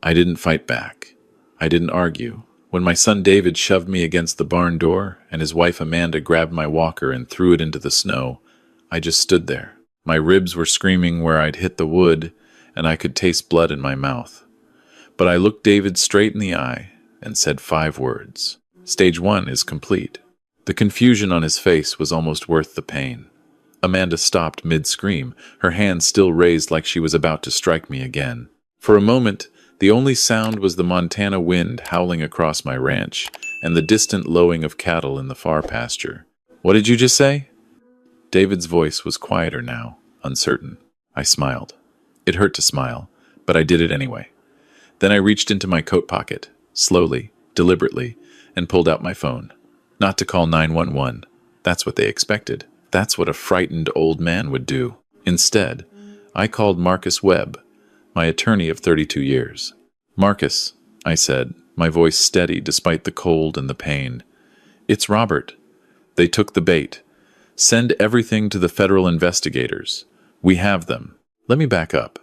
I didn't fight back. I didn't argue. When my son David shoved me against the barn door and his wife Amanda grabbed my walker and threw it into the snow, I just stood there. My ribs were screaming where I'd hit the wood, and I could taste blood in my mouth. But I looked David straight in the eye and said 5 words. Stage 1 is complete. The confusion on his face was almost worth the pain. Amanda stopped mid-scream, her hand still raised like she was about to strike me again. For a moment, the only sound was the Montana wind howling across my ranch and the distant lowing of cattle in the far pasture. "What did you just say?" David's voice was quieter now, uncertain. I smiled. It hurt to smile, but I did it anyway. Then I reached into my coat pocket, slowly, deliberately, and pulled out my phone. Not to call 911. That's what they expected. That's what a frightened old man would do. Instead, I called Marcus Webb, my attorney of 32 years. "Marcus," I said, my voice steady despite the cold and the pain. "It's Robert. They took the bait. Send everything to the federal investigators. We have them." Let me back up.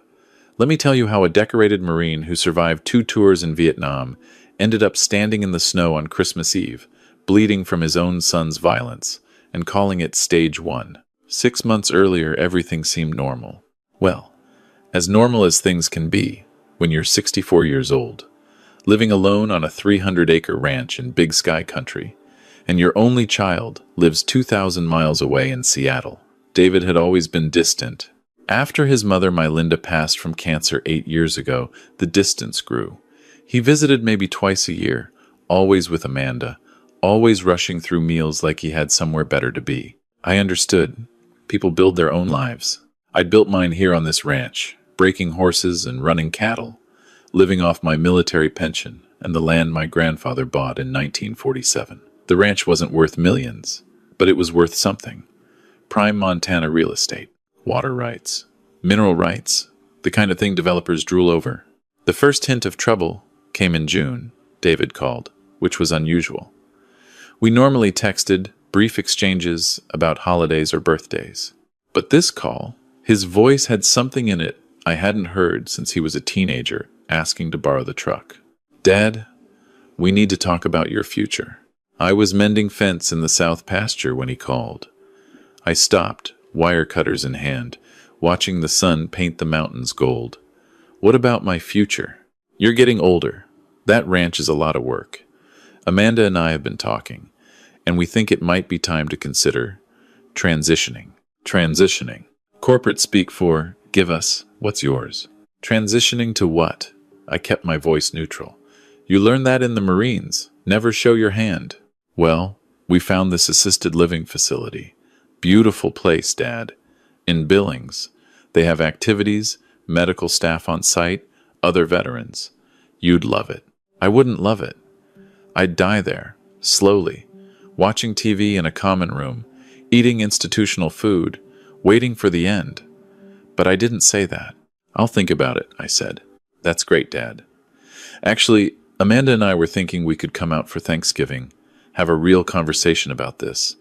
Let me tell you how a decorated Marine who survived 2 tours in Vietnam ended up standing in the snow on Christmas Eve, bleeding from his own son's violence, and calling it Stage 1. 6 months earlier, everything seemed normal. Well, as normal as things can be when you're 64 years old, living alone on a 300-acre ranch in Big Sky country, and your only child lives 2,000 miles away in Seattle. David had always been distant. After his mother, Mylinda, passed from cancer 8 years ago, the distance grew. He visited maybe twice a year, always with Amanda, always rushing through meals like he had somewhere better to be. I understood. People build their own lives. I'd built mine here on this ranch, breaking horses and running cattle, living off my military pension and the land my grandfather bought in 1947. The ranch wasn't worth millions, but it was worth something. Prime Montana real estate, water rights, mineral rights, the kind of thing developers drool over. The first hint of trouble came in June, David called, which was unusual. We normally texted, brief exchanges about holidays or birthdays. But this call, his voice had something in it I hadn't heard since he was a teenager, asking to borrow the truck. "Dad, we need to talk about your future." I was mending fence in the south pasture when he called. I stopped, wire cutters in hand, watching the sun paint the mountains gold. "What about my future? You're getting older. That ranch is a lot of work. Amanda and I have been talking, and we think it might be time to consider transitioning." Transitioning. Corporate speak for, "Give us what's yours." Transitioning to what? I kept my voice neutral. "You learned that in the Marines. Never show your hand." "Well, we found this assisted living facility. Beautiful place, Dad. In Billings. They have activities, medical staff on site, other veterans. You'd love it." I wouldn't love it. I'd die there, slowly, watching TV in a common room, eating institutional food, waiting for the end. But I didn't say that. "I'll think about it," I said. "That's great, Dad. Actually, Amanda and I were thinking we could come out for Thanksgiving, have a real conversation about this,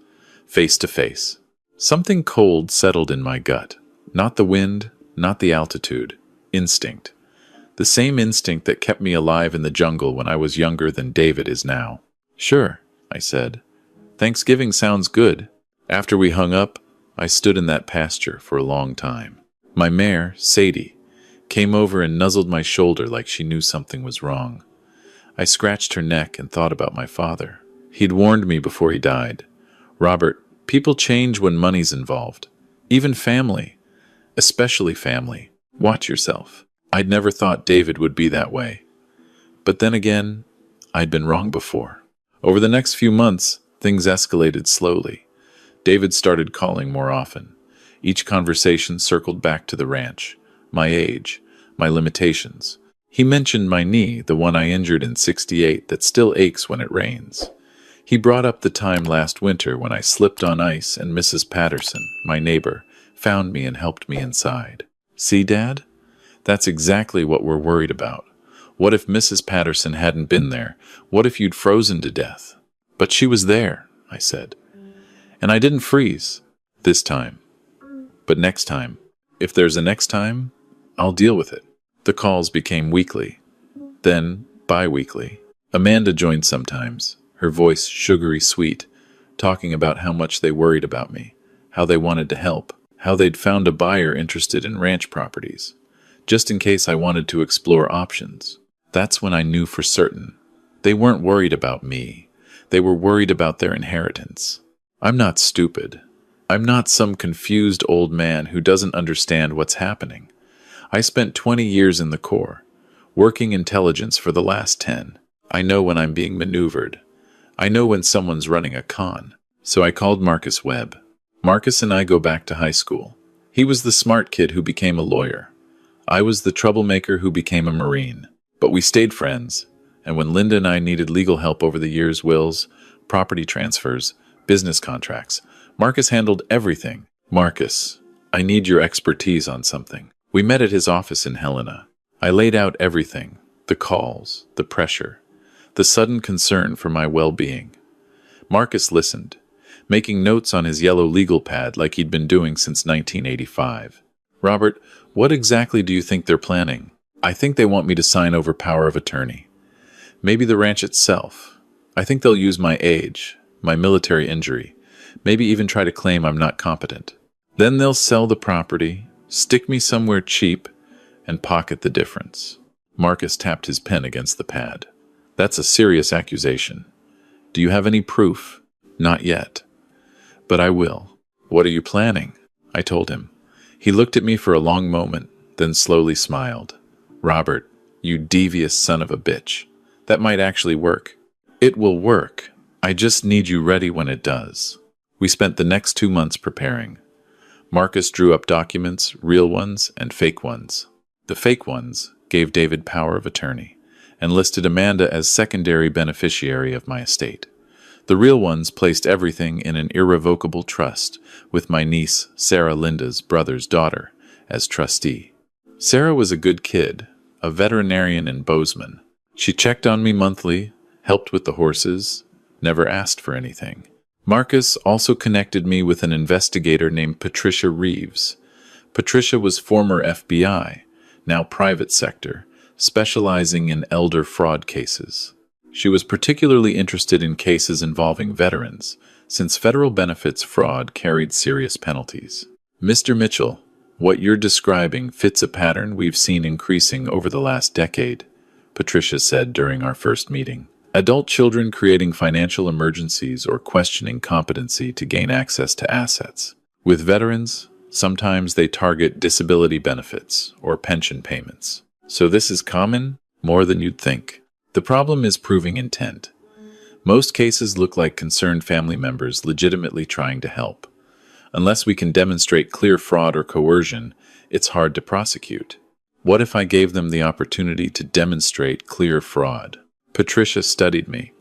face to face." Something cold settled in my gut. Not the wind, not the altitude. Instinct. The same instinct that kept me alive in the jungle when I was younger than David is now. "Sure," I said. "Thanksgiving sounds good." After we hung up, I stood in that pasture for a long time. My mare, Sadie, came over and nuzzled my shoulder like she knew something was wrong. I scratched her neck and thought about my father. He'd warned me before he died. "Robert, people change when money's involved. Even family. Especially family. Watch yourself." I'd never thought David would be that way. But then again, I'd been wrong before. Over the next few months, things escalated slowly. David started calling more often. Each conversation circled back to the ranch, my age, my limitations. He mentioned my knee, the one I injured in '68 that still aches when it rains. He brought up the time last winter when I slipped on ice and Mrs. Patterson, my neighbor, found me and helped me inside. "See, Dad? That's exactly what we're worried about. What if Mrs. Patterson hadn't been there? What if you'd frozen to death?" "But she was there," I said. "And I didn't freeze. This time. But next time, if there's a next time, I'll deal with it." The calls became weekly. Then, bi-weekly. Amanda joined sometimes, her voice sugary sweet, talking about how much they worried about me, how they wanted to help, how they'd found a buyer interested in ranch properties, just in case I wanted to explore options. That's when I knew for certain. They weren't worried about me. They were worried about their inheritance. I'm not stupid. I'm not some confused old man who doesn't understand what's happening. I spent 20 years in the Corps, working intelligence for the last 10. I know when I'm being maneuvered. I know when someone's running a con. So I called Marcus Webb. Marcus and I go back to high school. He was the smart kid who became a lawyer. I was the troublemaker who became a Marine. But we stayed friends, and when Linda and I needed legal help over the years, wills, property transfers, business contracts, Marcus handled everything. Marcus, I need your expertise on something. We met at his office in Helena. I laid out everything, the calls, the pressure, the sudden concern for my well-being. Marcus listened, making notes on his yellow legal pad like he'd been doing since 1985. Robert, what exactly do you think they're planning? I think they want me to sign over power of attorney. Maybe the ranch itself. I think they'll use my age, my military injury, maybe even try to claim I'm not competent. Then they'll sell the property, stick me somewhere cheap, and pocket the difference. Marcus tapped his pen against the pad. That's a serious accusation. Do you have any proof? Not yet. But I will. What are you planning? I told him. He looked at me for a long moment, then slowly smiled. Robert, you devious son of a bitch. That might actually work. It will work. I just need you ready when it does. We spent the next 2 months preparing. Marcus drew up documents, real ones and fake ones. The fake ones gave David power of attorney and listed Amanda as secondary beneficiary of my estate. The real ones placed everything in an irrevocable trust, with my niece, Sarah Linda's brother's daughter, as trustee. Sarah was a good kid, a veterinarian in Bozeman. She checked on me monthly, helped with the horses, never asked for anything. Marcus also connected me with an investigator named Patricia Reeves. Patricia was former FBI, now private sector, specializing in elder fraud cases. She was particularly interested in cases involving veterans, since federal benefits fraud carried serious penalties. Mr. Mitchell, what you're describing fits a pattern we've seen increasing over the last decade, Patricia said during our first meeting. Adult children creating financial emergencies or questioning competency to gain access to assets. With veterans, sometimes they target disability benefits or pension payments. So this is common, more than you'd think. The problem is proving intent. Most cases look like concerned family members legitimately trying to help. Unless we can demonstrate clear fraud or coercion, it's hard to prosecute. What if I gave them the opportunity to demonstrate clear fraud? Patricia studied me.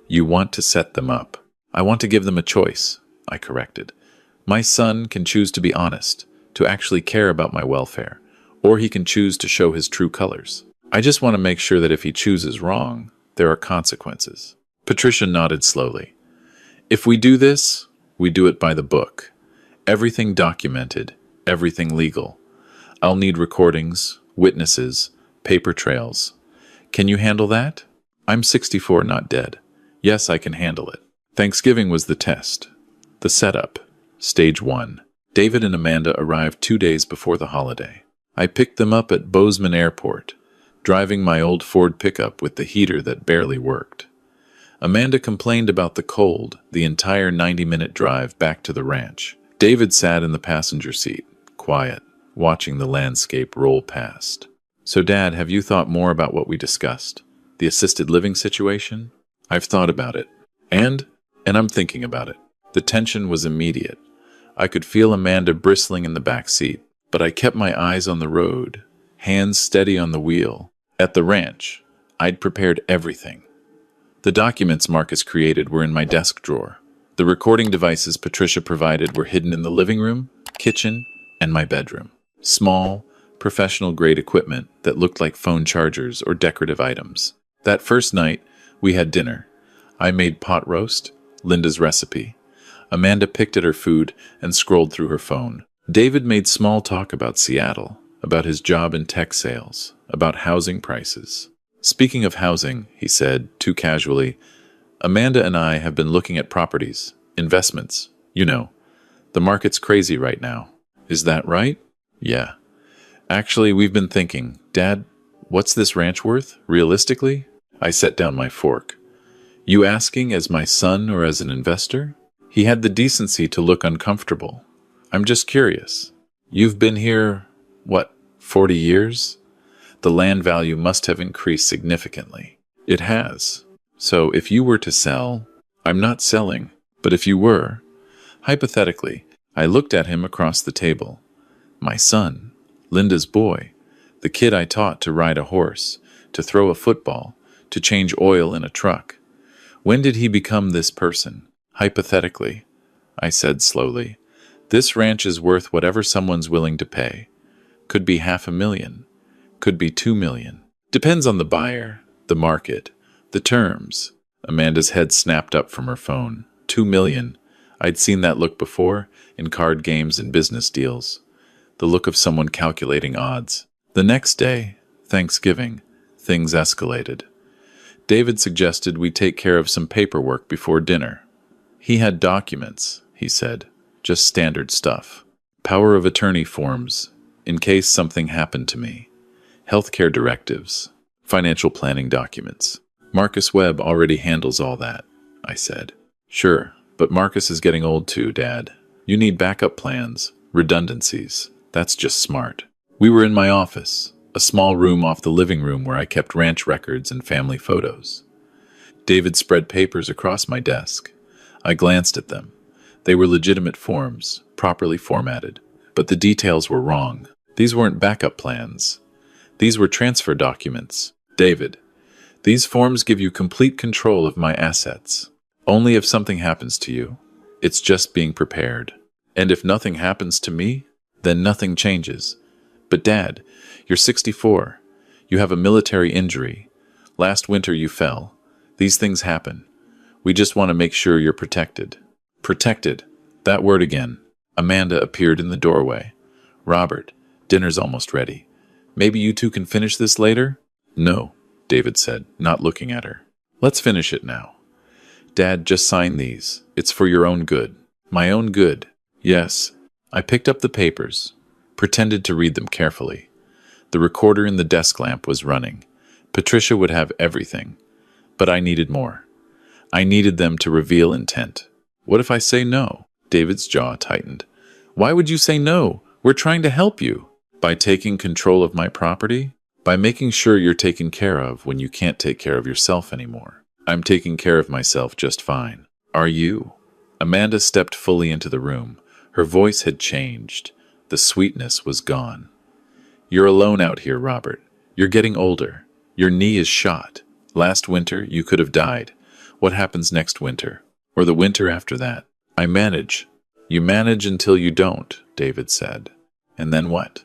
You want to set them up. I want to give them a choice, I corrected. My son can choose to be honest, to actually care about my welfare, or he can choose to show his true colors. I just want to make sure that if he chooses wrong, there are consequences. Patricia nodded slowly. If we do this, we do it by the book. Everything documented, everything legal. I'll need recordings, witnesses, paper trails. Can you handle that? I'm 64, not dead. Yes, I can handle it. Thanksgiving was the test. The setup. Stage 1. David and Amanda arrived 2 days before the holiday. I picked them up at Bozeman Airport, driving my old Ford pickup with the heater that barely worked. Amanda complained about the cold the entire 90-minute drive back to the ranch. David sat in the passenger seat, quiet, watching the landscape roll past. So, Dad, have you thought more about what we discussed? The assisted living situation? I've thought about it. And I'm thinking about it. The tension was immediate. I could feel Amanda bristling in the back seat, but I kept my eyes on the road, hands steady on the wheel. At the ranch, I'd prepared everything. The documents Marcus created were in my desk drawer. The recording devices Patricia provided were hidden in the living room, kitchen, and my bedroom. Small, professional-grade equipment that looked like phone chargers or decorative items. That first night, we had dinner. I made pot roast, Linda's recipe. Amanda picked at her food and scrolled through her phone. David made small talk about Seattle, about his job in tech sales, about housing prices. Speaking of housing, he said, too casually, Amanda and I have been looking at properties, investments. You know, the market's crazy right now. Is that right? Yeah. Actually, we've been thinking, Dad, what's this ranch worth, realistically? I set down my fork. You asking as my son or as an investor? He had the decency to look uncomfortable. I'm just curious. You've been here, what, 40 years? The land value must have increased significantly. It has. So if you were to sell, I'm not selling, but if you were, hypothetically, I looked at him across the table. My son, Linda's boy, the kid I taught to ride a horse, to throw a football, to change oil in a truck. When did he become this person? Hypothetically, I said slowly. This ranch is worth whatever someone's willing to pay. Could be $500,000. Could be $2 million. Depends on the buyer, the market, the terms. Amanda's head snapped up from her phone. $2 million. I'd seen that look before, in card games and business deals. The look of someone calculating odds. The next day, Thanksgiving, things escalated. David suggested we take care of some paperwork before dinner. He had documents, he said, just standard stuff. Power of attorney forms, in case something happened to me. Healthcare directives, financial planning documents. Marcus Webb already handles all that, I said. Sure, but Marcus is getting old too, Dad. You need backup plans, redundancies. That's just smart. We were in my office, a small room off the living room where I kept ranch records and family photos. David spread papers across my desk. I glanced at them. They were legitimate forms, properly formatted, but the details were wrong. These weren't backup plans. These were transfer documents. David, these forms give you complete control of my assets. Only if something happens to you. It's just being prepared. And if nothing happens to me, then nothing changes. But Dad, you're 64. You have a military injury. Last winter you fell. These things happen. We just want to make sure you're protected. Protected. That word again. Amanda appeared in the doorway. Robert, dinner's almost ready. Maybe you two can finish this later? No, David said, not looking at her. Let's finish it now. Dad, just sign these. It's for your own good. My own good. Yes. I picked up the papers, pretended to read them carefully. The recorder in the desk lamp was running. Patricia would have everything. But I needed more. I needed them to reveal intent. What if I say no? David's jaw tightened. Why would you say no? We're trying to help you. By taking control of my property? By making sure you're taken care of when you can't take care of yourself anymore. I'm taking care of myself just fine. Are you? Amanda stepped fully into the room. Her voice had changed. The sweetness was gone. You're alone out here, Robert. You're getting older. Your knee is shot. Last winter, you could have died. What happens next winter? Or the winter after that? I manage. You manage until you don't, David said. And then what?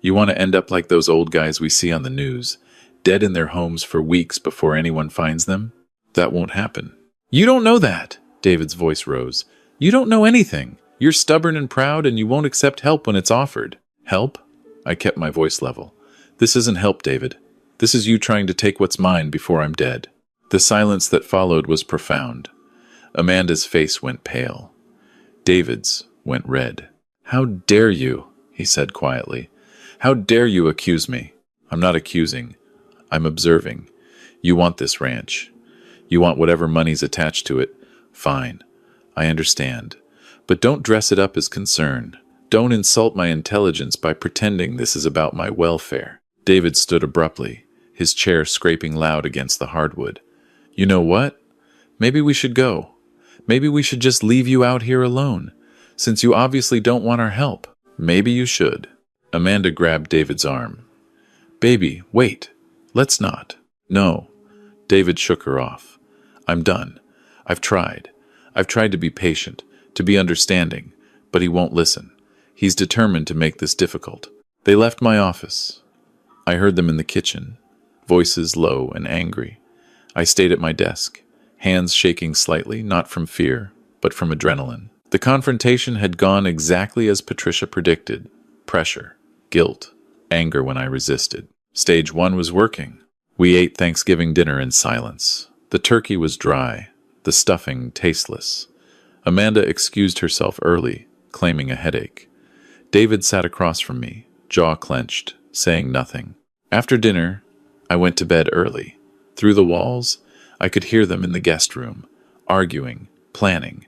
You want to end up like those old guys we see on the news, dead in their homes for weeks before anyone finds them? That won't happen. You don't know that, David's voice rose. You don't know anything. You're stubborn and proud, and you won't accept help when it's offered. Help? I kept my voice level. This isn't help, David. This is you trying to take what's mine before I'm dead. The silence that followed was profound. Amanda's face went pale. David's went red. How dare you, he said quietly. How dare you accuse me? I'm not accusing. I'm observing. You want this ranch. You want whatever money's attached to it. Fine. I understand. But don't dress it up as concern. Don't insult my intelligence by pretending this is about my welfare. David stood abruptly, his chair scraping loud against the hardwood. You know what? Maybe we should go. Maybe we should just leave you out here alone, since you obviously don't want our help. Maybe you should. Amanda grabbed David's arm. Baby, wait. Let's not. No. David shook her off. I'm done. I've tried. I've tried to be patient, to be understanding, but he won't listen. He's determined to make this difficult. They left my office. I heard them in the kitchen, voices low and angry. I stayed at my desk, hands shaking slightly, not from fear, but from adrenaline. The confrontation had gone exactly as Patricia predicted. Pressure, guilt, anger when I resisted. Stage 1 was working. We ate Thanksgiving dinner in silence. The turkey was dry, the stuffing tasteless. Amanda excused herself early, claiming a headache. David sat across from me, jaw clenched, saying nothing. After dinner, I went to bed early. Through the walls, I could hear them in the guest room, arguing, planning.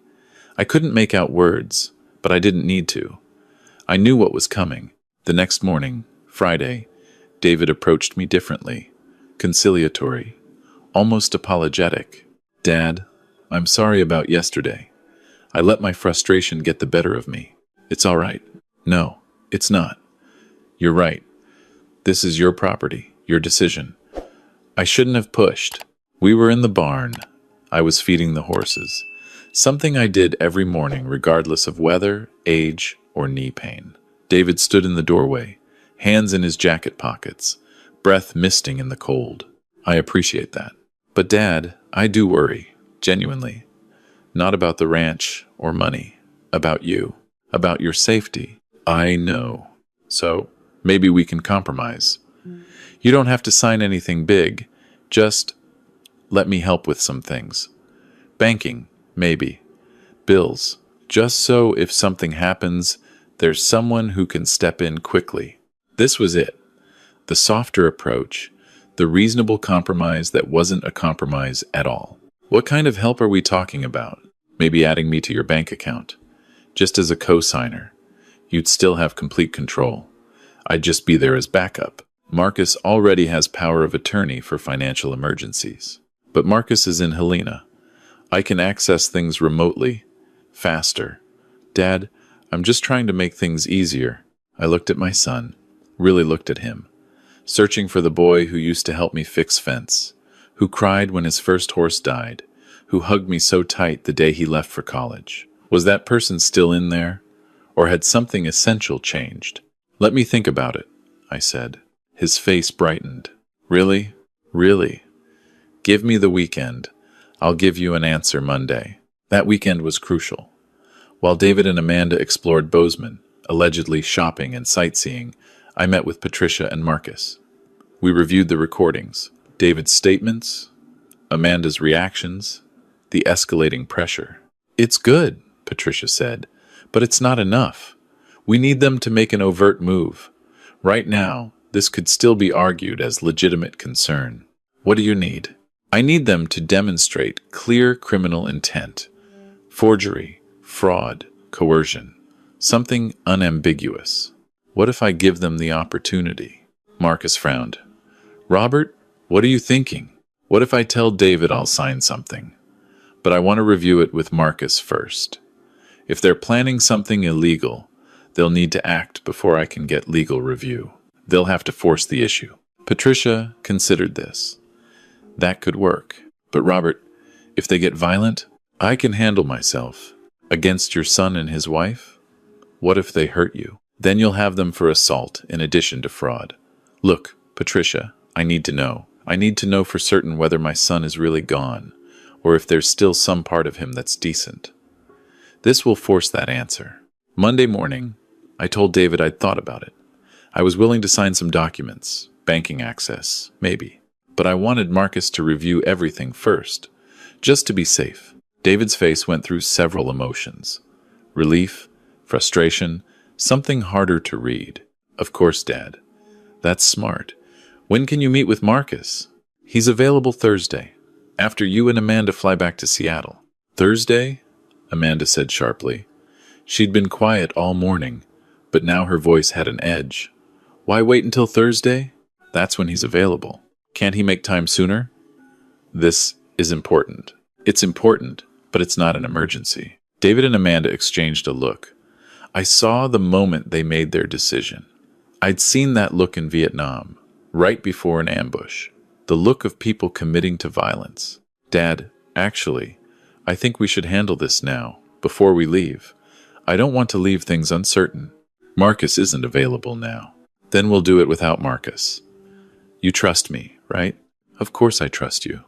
I couldn't make out words, but I didn't need to. I knew what was coming. The next morning, Friday, David approached me differently, conciliatory, almost apologetic. "Dad, I'm sorry about yesterday. I let my frustration get the better of me. It's all right." "No, it's not. You're right. This is your property, your decision. I shouldn't have pushed." We were in the barn. I was feeding the horses, something I did every morning regardless of weather, age, or knee pain. David stood in the doorway, hands in his jacket pockets, breath misting in the cold. "I appreciate that. But Dad, I do worry, genuinely. Not about the ranch or money, about you, about your safety." "I know. So maybe we can compromise. You don't have to sign anything big. Just let me help with some things. Banking, maybe. Bills. Just so if something happens, there's someone who can step in quickly." This was it. The softer approach, the reasonable compromise that wasn't a compromise at all. "What kind of help are we talking about?" "Maybe adding me to your bank account. Just as a co-signer. You'd still have complete control. I'd just be there as backup. Marcus already has power of attorney for financial emergencies. But Marcus is in Helena. I can access things remotely, faster. Dad, I'm just trying to make things easier." I looked at my son, really looked at him, searching for the boy who used to help me fix fence, who cried when his first horse died, who hugged me so tight the day he left for college. Was that person still in there? Or had something essential changed? "Let me think about it," I said. His face brightened. "Really? Really? Give me the weekend. I'll give you an answer Monday." That weekend was crucial. While David and Amanda explored Bozeman, allegedly shopping and sightseeing, I met with Patricia and Marcus. We reviewed the recordings, David's statements, Amanda's reactions, the escalating pressure. "It's good," Patricia said, "but it's not enough. We need them to make an overt move. Right now, this could still be argued as legitimate concern." "What do you need?" "I need them to demonstrate clear criminal intent. Forgery, fraud, coercion. Something unambiguous." "What if I give them the opportunity?" Marcus frowned. "Robert, what are you thinking? What if I tell David I'll sign something? But I want to review it with Marcus first. If they're planning something illegal, they'll need to act before I can get legal review. They'll have to force the issue." Patricia considered this. "That could work. But Robert, if they get violent, I can handle myself. Against your son and his wife? What if they hurt you? Then you'll have them for assault in addition to fraud. Look, Patricia, I need to know. I need to know for certain whether my son is really gone, or if there's still some part of him that's decent. This will force that answer." Monday morning, I told David I'd thought about it. I was willing to sign some documents, banking access, maybe. But I wanted Marcus to review everything first, just to be safe. David's face went through several emotions. Relief, frustration, something harder to read. "Of course, Dad. That's smart. When can you meet with Marcus?" "He's available Thursday, after you and Amanda fly back to Seattle." "Thursday?" Amanda said sharply. She'd been quiet all morning, but now her voice had an edge. "Why wait until Thursday? That's when he's available. Can't he make time sooner?" "This is important." "It's important, but it's not an emergency." David and Amanda exchanged a look. I saw the moment they made their decision. I'd seen that look in Vietnam, right before an ambush. The look of people committing to violence. "Dad, actually, I think we should handle this now, before we leave. I don't want to leave things uncertain. Marcus isn't available now." "Then we'll do it without Marcus. You trust me, right?" "Of course I trust you."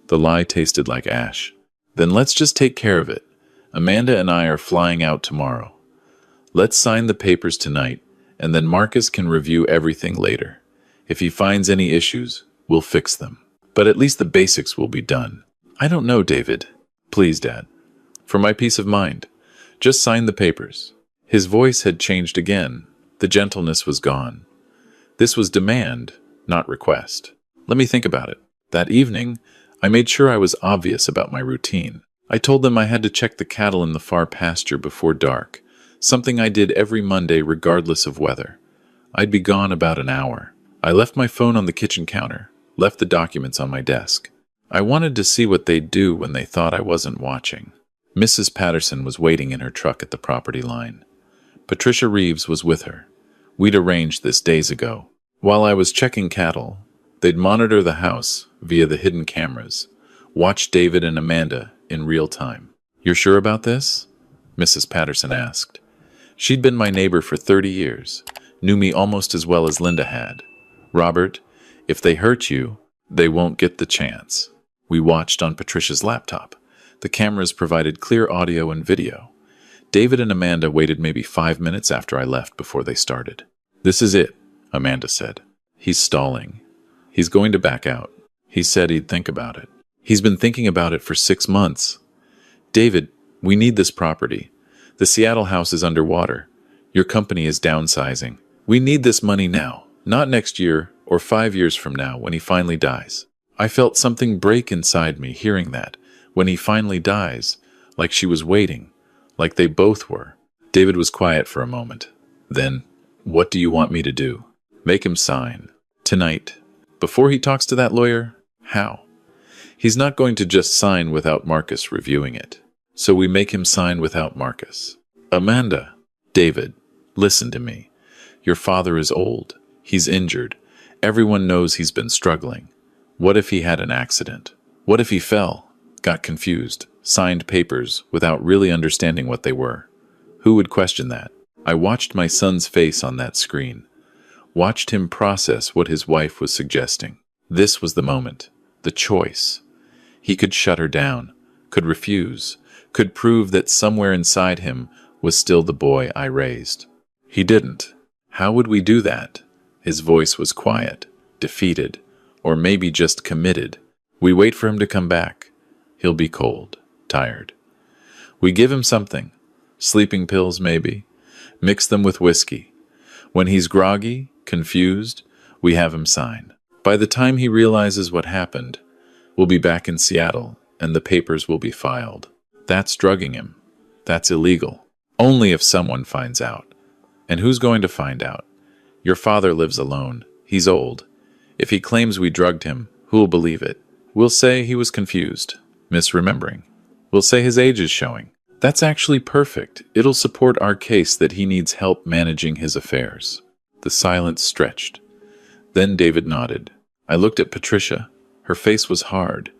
The lie tasted like ash. "Then let's just take care of it. Amanda and I are flying out tomorrow. Let's sign the papers tonight, and then Marcus can review everything later. If he finds any issues, We'll fix them. But at least the basics will be done. I don't know, David. Please, Dad. For my peace of mind. Just sign the papers. His voice had changed again. The gentleness was gone. This was demand, not request. Let me think about it. That evening, I made sure I was obvious about my routine. I told them I had to check the cattle in the far pasture before dark, something I did every Monday regardless of weather. I'd be gone about an hour. I left my phone on the kitchen counter, left the documents on my desk. I wanted to see what they'd do when they thought I wasn't watching. Mrs. Patterson was waiting in her truck at the property line. Patricia Reeves was with her. We'd arranged this days ago. While I was checking cattle, they'd monitor the house via the hidden cameras, watch David and Amanda in real time. You're sure about this? Mrs. Patterson asked. She'd been my neighbor for 30 years, knew me almost as well as Linda had. Robert, if they hurt you, they won't get the chance. We watched on Patricia's laptop. The cameras provided clear audio and video. David and Amanda waited maybe 5 minutes after I left before they started. This is it, Amanda said. He's stalling. He's going to back out. He said he'd think about it. He's been thinking about it for 6 months. David, we need this property. The Seattle house is underwater. Your company is downsizing. We need this money now, not next year or 5 years from now when he finally dies. I felt something break inside me hearing that. When he finally dies, like she was waiting, like they both were. David was quiet for a moment. Then, what do you want me to do? Make him sign. Tonight. Before he talks to that lawyer? How? He's not going to just sign without Marcus reviewing it. So we make him sign without Marcus. Amanda. David, listen to me. Your father is old. He's injured. Everyone knows he's been struggling. What if he had an accident? What if he fell? Got confused, signed papers without really understanding what they were. Who would question that? I watched my son's face on that screen, watched him process what his wife was suggesting. This was the moment, the choice. He could shut her down, could refuse, could prove that somewhere inside him was still the boy I raised. He didn't. How would we do that? His voice was quiet, defeated, or maybe just committed. We wait for him to come back. He'll be cold, tired. We give him something, sleeping pills maybe, mix them with whiskey. When he's groggy, confused, we have him sign. By the time he realizes what happened, we'll be back in Seattle and the papers will be filed. That's drugging him. That's illegal. Only if someone finds out. And who's going to find out? Your father lives alone. He's old. If he claims we drugged him, who'll believe it? We'll say he was confused. Misremembering. We'll say his age is showing. That's actually perfect. It'll support our case that he needs help managing his affairs. The silence stretched. Then David nodded. I looked at Patricia. Her face was hard.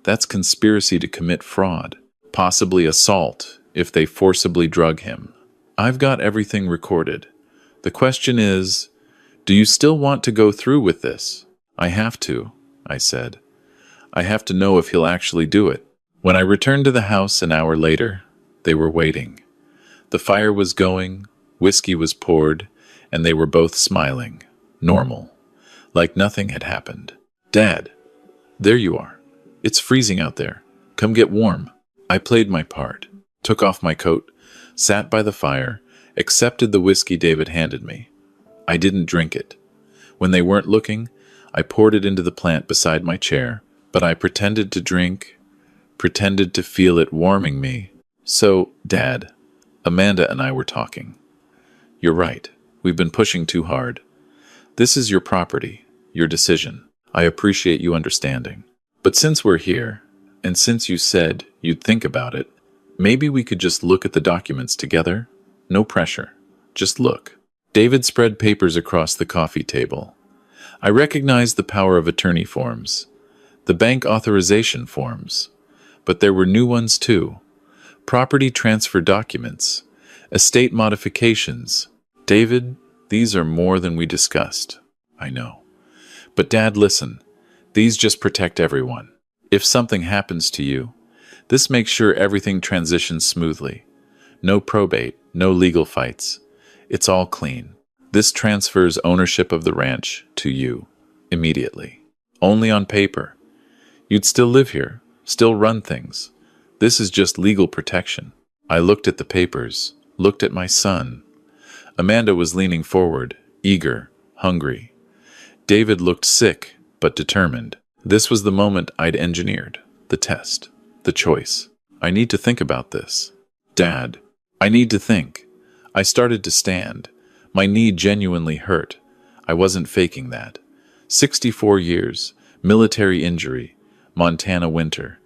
That's conspiracy to commit fraud. Possibly assault, if they forcibly drug him. I've got everything recorded. The question is, do you still want to go through with this? I have to, I said. I have to know if he'll actually do it. When I returned to the house an hour later, they were waiting. The fire was going, whiskey was poured, and they were both smiling. Normal. Like nothing had happened. Dad, there you are. It's freezing out there. Come get warm. I played my part, took off my coat, sat by the fire, accepted the whiskey David handed me. I didn't drink it. When they weren't looking, I poured it into the plant beside my chair, but I pretended to drink, pretended to feel it warming me. So, Dad, Amanda and I were talking. You're right. We've been pushing too hard. This is your property, your decision. I appreciate you understanding. But since we're here, and since you said you'd think about it, maybe we could just look at the documents together? No pressure. Just look. David spread papers across the coffee table. I recognized the power of attorney forms, the bank authorization forms, but there were new ones too. Property transfer documents, estate modifications. David, these are more than we discussed. I know. But Dad, listen. These just protect everyone. If something happens to you, this makes sure everything transitions smoothly. No probate, no legal fights. It's all clean. This transfers ownership of the ranch to you, immediately. Only on paper. You'd still live here, still run things. This is just legal protection. I looked at the papers, looked at my son. Amanda was leaning forward, eager, hungry. David looked sick, but determined. This was the moment I'd engineered. The test. The choice. I need to think about this. Dad, I need to think. I started to stand. My knee genuinely hurt. I wasn't faking that. 64 years, military injury, Montana winter.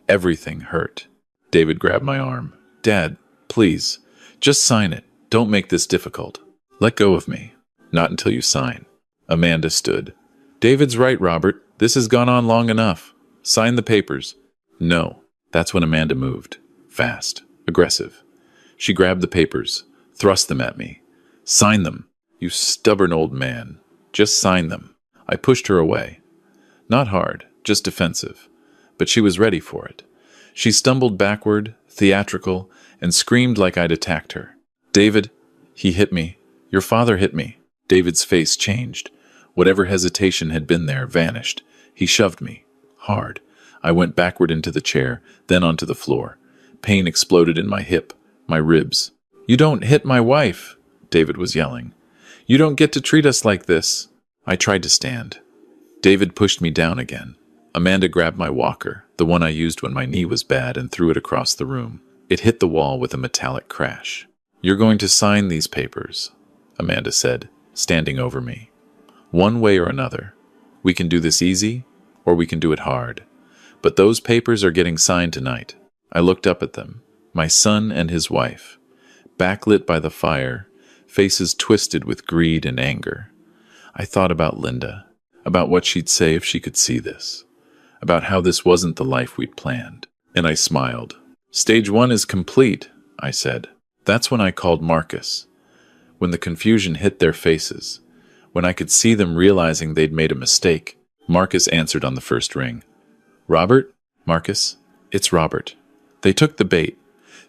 Everything hurt. David grabbed my arm. Dad, please, just sign it. Don't make this difficult. Let go of me. Not until you sign. Amanda stood. David's right, Robert. This has gone on long enough. Sign the papers. No. That's when Amanda moved. Fast. Aggressive. She grabbed the papers, thrust them at me. Sign them. You stubborn old man. Just sign them. I pushed her away. Not hard, just defensive. But she was ready for it. She stumbled backward, theatrical, and screamed like I'd attacked her. David, he hit me. Your father hit me. David's face changed. Whatever hesitation had been there vanished. He shoved me. Hard. I went backward into the chair, then onto the floor. Pain exploded in my hip, my ribs. You don't hit my wife, David was yelling. You don't get to treat us like this. I tried to stand. David pushed me down again. Amanda grabbed my walker, the one I used when my knee was bad, and threw it across the room. It hit the wall with a metallic crash. You're going to sign these papers, Amanda said, standing over me. One way or another. We can do this easy, or we can do it hard. But those papers are getting signed tonight. I looked up at them, my son and his wife, backlit by the fire, faces twisted with greed and anger. I thought about Linda, about what she'd say if she could see this, about how this wasn't the life we'd planned. And I smiled. Stage 1 is complete, I said. That's when I called Marcus. When the confusion hit their faces, when I could see them realizing they'd made a mistake, Marcus answered on the first ring. Robert? Marcus? It's Robert. They took the bait.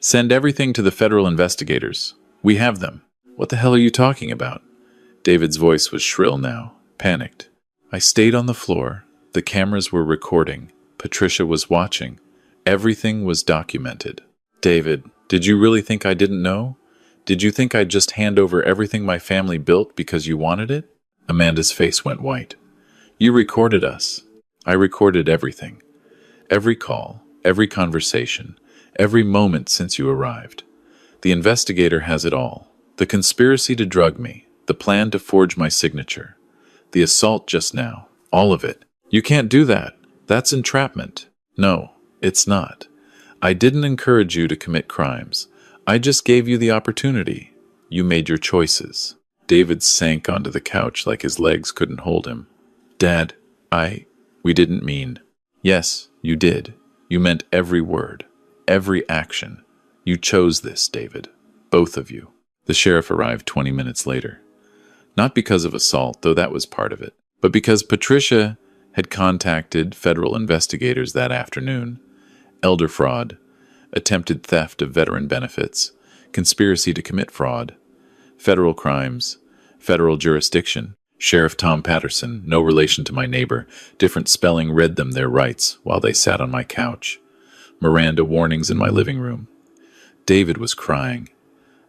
Send everything to the federal investigators. We have them. What the hell are you talking about? David's voice was shrill now, panicked. I stayed on the floor. The cameras were recording. Patricia was watching. Everything was documented. David, did you really think I didn't know? Did you think I'd just hand over everything my family built because you wanted it? Amanda's face went white. You recorded us. I recorded everything. Every call, every conversation, every moment since you arrived. The investigator has it all. The conspiracy to drug me, the plan to forge my signature, the assault just now, all of it. You can't do that. That's entrapment. No, it's not. I didn't encourage you to commit crimes. I just gave you the opportunity. You made your choices. David sank onto the couch like his legs couldn't hold him. Dad, we didn't mean. Yes, you did. You meant every word, every action. You chose this, David. Both of you. The sheriff arrived 20 minutes later. Not because of assault, though that was part of it, but because Patricia had contacted federal investigators that afternoon. Elder fraud, attempted theft of veteran benefits, conspiracy to commit fraud, federal crimes, federal jurisdiction. Sheriff Tom Patterson, no relation to my neighbor, different spelling, read them their rights while they sat on my couch. Miranda warnings in my living room. David was crying.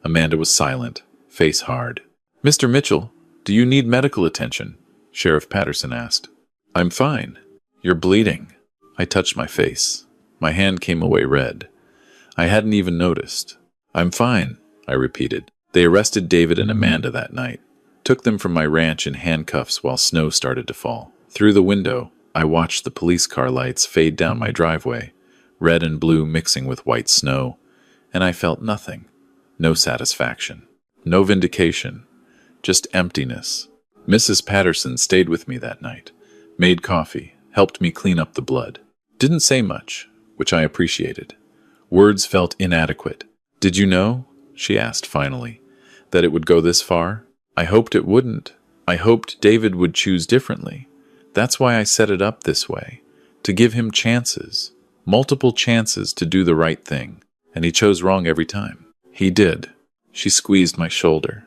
Amanda was silent, face hard. Mr. Mitchell, do you need medical attention? Sheriff Patterson asked. I'm fine. You're bleeding. I touched my face. My hand came away red. I hadn't even noticed. I'm fine, I repeated. They arrested David and Amanda that night. Took them from my ranch in handcuffs while snow started to fall. Through the window, I watched the police car lights fade down my driveway, red and blue mixing with white snow, and I felt nothing. No satisfaction. No vindication. Just emptiness. Mrs. Patterson stayed with me that night, made coffee, helped me clean up the blood. Didn't say much, which I appreciated. Words felt inadequate. Did you know, she asked finally, that it would go this far? I hoped it wouldn't. I hoped David would choose differently. That's why I set it up this way, to give him chances, multiple chances to do the right thing, and he chose wrong every time. He did. She squeezed my shoulder.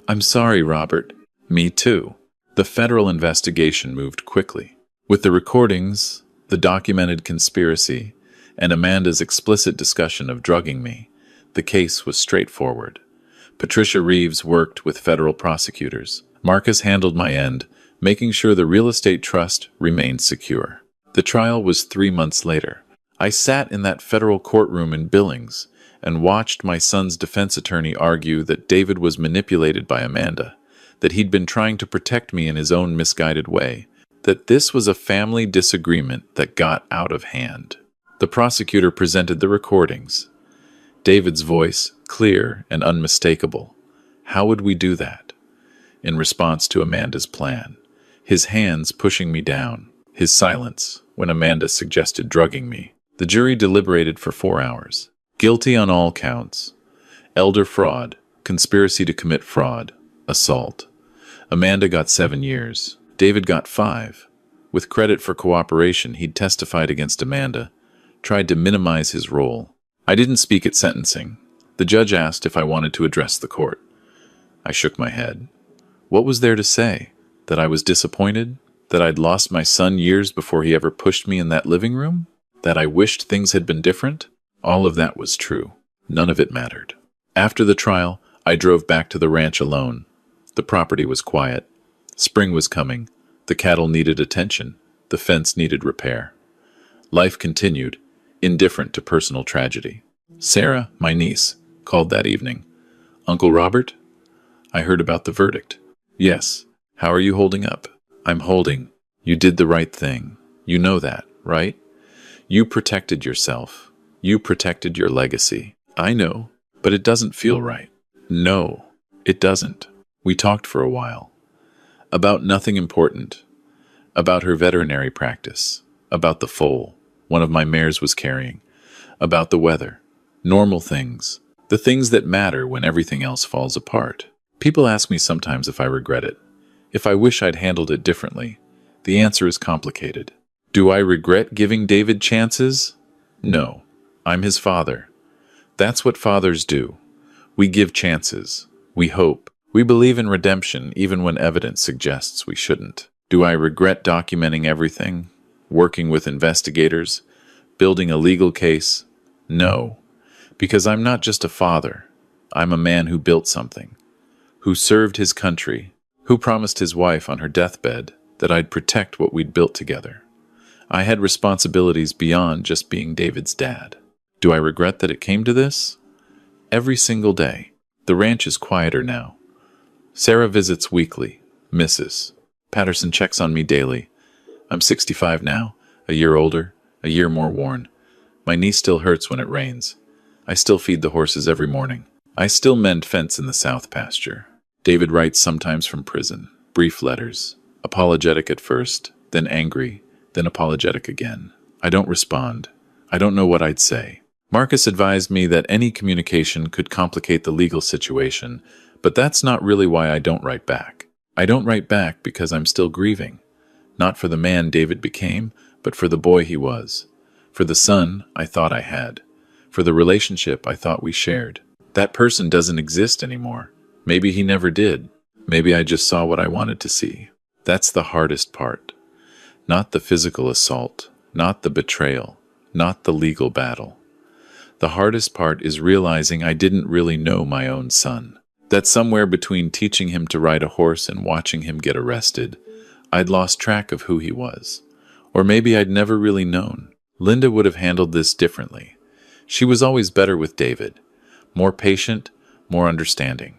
I'm sorry, Robert. Me too. The federal investigation moved quickly. With the recordings, the documented conspiracy, and Amanda's explicit discussion of drugging me, the case was straightforward. Patricia Reeves worked with federal prosecutors. Marcus handled my end, making sure the real estate trust remained secure. The trial was 3 months later. I sat in that federal courtroom in Billings and watched my son's defense attorney argue that David was manipulated by Amanda, that he'd been trying to protect me in his own misguided way, that this was a family disagreement that got out of hand. The prosecutor presented the recordings. David's voice, clear and unmistakable. How would we do that? In response to Amanda's plan. His hands pushing me down. His silence when Amanda suggested drugging me. The jury deliberated for 4 hours. Guilty on all counts. Elder fraud, conspiracy to commit fraud, assault. Amanda got 7 years. David got 5. With credit for cooperation, he'd testified against Amanda, tried to minimize his role. I didn't speak at sentencing. The judge asked if I wanted to address the court. I shook my head. What was there to say? That I was disappointed? That I'd lost my son years before he ever pushed me in that living room? That I wished things had been different? All of that was true. None of it mattered. After the trial, I drove back to the ranch alone. The property was quiet. Spring was coming. The cattle needed attention. The fence needed repair. Life continued, indifferent to personal tragedy. Sarah, my niece, called that evening. Uncle Robert? I heard about the verdict. Yes. How are you holding up? I'm holding. You did the right thing. You know that, right? You protected yourself. You protected your legacy. I know, but it doesn't feel right. No, it doesn't. We talked for a while. About nothing important. About her veterinary practice. About the foal one of my mares was carrying. About the weather. Normal things. The things that matter when everything else falls apart. People ask me sometimes if I regret it. If I wish I'd handled it differently. The answer is complicated. Do I regret giving David chances? No. I'm his father. That's what fathers do. We give chances. We hope. We believe in redemption even when evidence suggests we shouldn't. Do I regret documenting everything? Working with investigators? Building a legal case? No. Because I'm not just a father. I'm a man who built something. Who served his country. Who promised his wife on her deathbed that I'd protect what we'd built together. I had responsibilities beyond just being David's dad. Do I regret that it came to this? Every single day. The ranch is quieter now. Sarah visits weekly. Mrs. Patterson checks on me daily. I'm 65 now, a year older, a year more worn. My knee still hurts when it rains. I still feed the horses every morning. I still mend fence in the south pasture. David writes sometimes from prison. Brief letters. Apologetic at first, then angry, then apologetic again. I don't respond. I don't know what I'd say. Marcus advised me that any communication could complicate the legal situation, but that's not really why I don't write back. I don't write back because I'm still grieving. Not for the man David became, but for the boy he was. For the son I thought I had. For the relationship I thought we shared. That person doesn't exist anymore. Maybe he never did. Maybe I just saw what I wanted to see. That's the hardest part. Not the physical assault, not the betrayal, not the legal battle. The hardest part is realizing I didn't really know my own son. That somewhere between teaching him to ride a horse and watching him get arrested, I'd lost track of who he was. Or maybe I'd never really known. Linda would have handled this differently. She was always better with David. More patient, more understanding.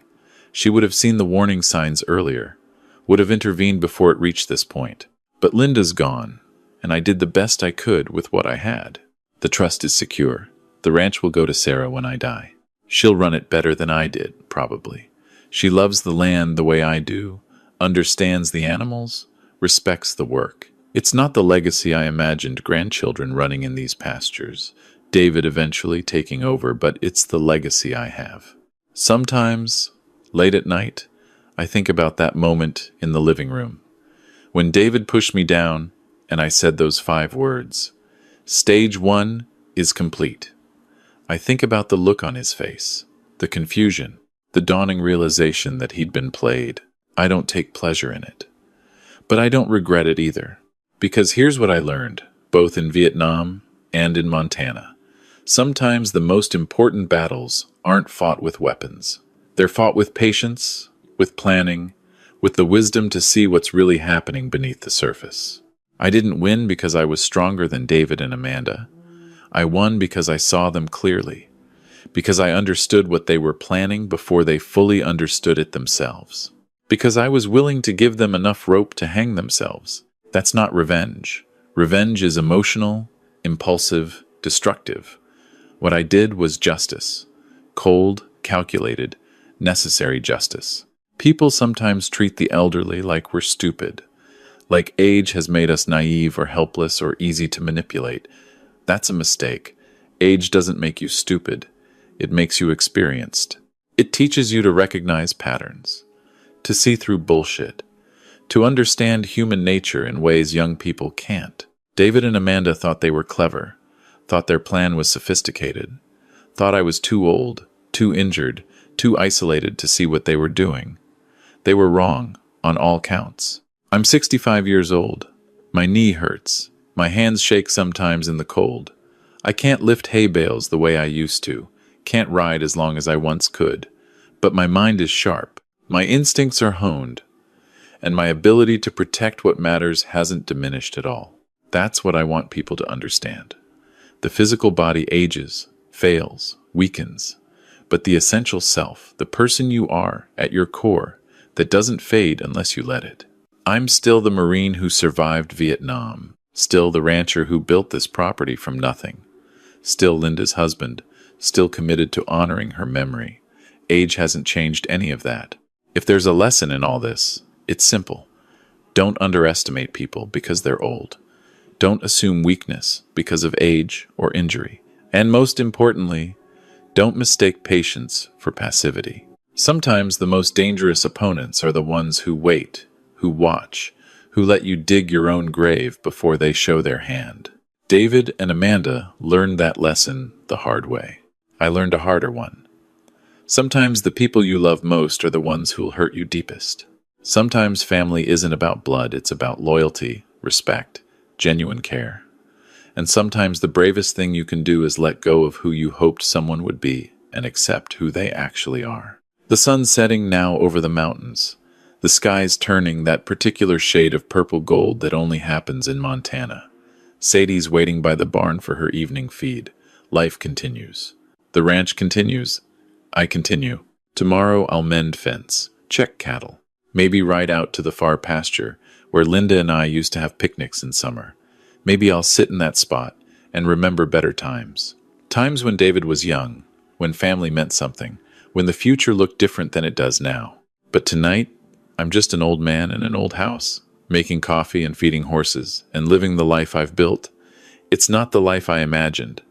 She would have seen the warning signs earlier, would have intervened before it reached this point. But Linda's gone, and I did the best I could with what I had. The trust is secure. The ranch will go to Sarah when I die. She'll run it better than I did, probably. She loves the land the way I do, understands the animals, respects the work. It's not the legacy I imagined grandchildren running in these pastures, David eventually taking over, but it's the legacy I have. Sometimes, late at night, I think about that moment in the living room, when David pushed me down and I said those 5 words. Stage 1 is complete. I think about the look on his face, the confusion, the dawning realization that he'd been played. I don't take pleasure in it. But I don't regret it either, Because here's what I learned, both in Vietnam and in Montana. Sometimes the most important battles aren't fought with weapons. They're fought with patience, with planning, with the wisdom to see what's really happening beneath the surface. I didn't win because I was stronger than David and Amanda. I won because I saw them clearly, because I understood what they were planning before they fully understood it themselves, because I was willing to give them enough rope to hang themselves. That's not revenge. Revenge is emotional, impulsive, destructive. What I did was justice. Cold, calculated, necessary justice. People sometimes treat the elderly like we're stupid, like age has made us naive or helpless or easy to manipulate. That's a mistake. Age doesn't make you stupid. It makes you experienced. It teaches you to recognize patterns, to see through bullshit, to understand human nature in ways young people can't. David and Amanda thought they were clever, thought their plan was sophisticated, thought I was too old, too injured, too isolated to see what they were doing. They were wrong, on all counts. I'm 65 years old. My knee hurts. My hands shake sometimes in the cold. I can't lift hay bales the way I used to, can't ride as long as I once could. But my mind is sharp. My instincts are honed. And my ability to protect what matters hasn't diminished at all. That's what I want people to understand. The physical body ages, fails, weakens. But the essential self, the person you are at your core, that doesn't fade unless you let it. I'm still the Marine who survived Vietnam, still the rancher who built this property from nothing, still Linda's husband, still committed to honoring her memory. Age hasn't changed any of that. If there's a lesson in all this, it's simple. Don't underestimate people because they're old. Don't assume weakness because of age or injury. And most importantly, don't mistake patience for passivity. Sometimes the most dangerous opponents are the ones who wait, who watch, who let you dig your own grave before they show their hand. David and Amanda learned that lesson the hard way. I learned a harder one. Sometimes the people you love most are the ones who'll hurt you deepest. Sometimes family isn't about blood, it's about loyalty, respect, genuine care. And sometimes the bravest thing you can do is let go of who you hoped someone would be and accept who they actually are. The sun's setting now over the mountains. The sky's turning that particular shade of purple gold that only happens in Montana. Sadie's waiting by the barn for her evening feed. Life continues. The ranch continues. I continue. Tomorrow I'll mend fence, check cattle, maybe ride out to the far pasture where Linda and I used to have picnics in summer. Maybe I'll sit in that spot and remember better times. Times when David was young, when family meant something, when the future looked different than it does now. But tonight, I'm just an old man in an old house, making coffee and feeding horses and living the life I've built. It's not the life I imagined,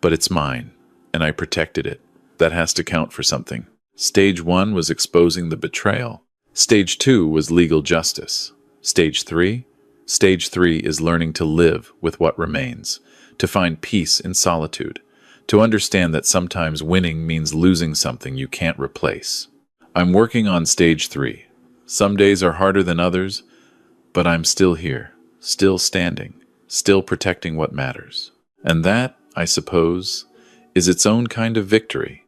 but it's mine, and I protected it. That has to count for something. Stage 1 was exposing the betrayal. Stage 2 was legal justice. Stage 3? Stage 3 is learning to live with what remains, to find peace in solitude, to understand that sometimes winning means losing something you can't replace. I'm working on Stage 3. Some days are harder than others, but I'm still here, still standing, still protecting what matters. And that, I suppose, is its own kind of victory.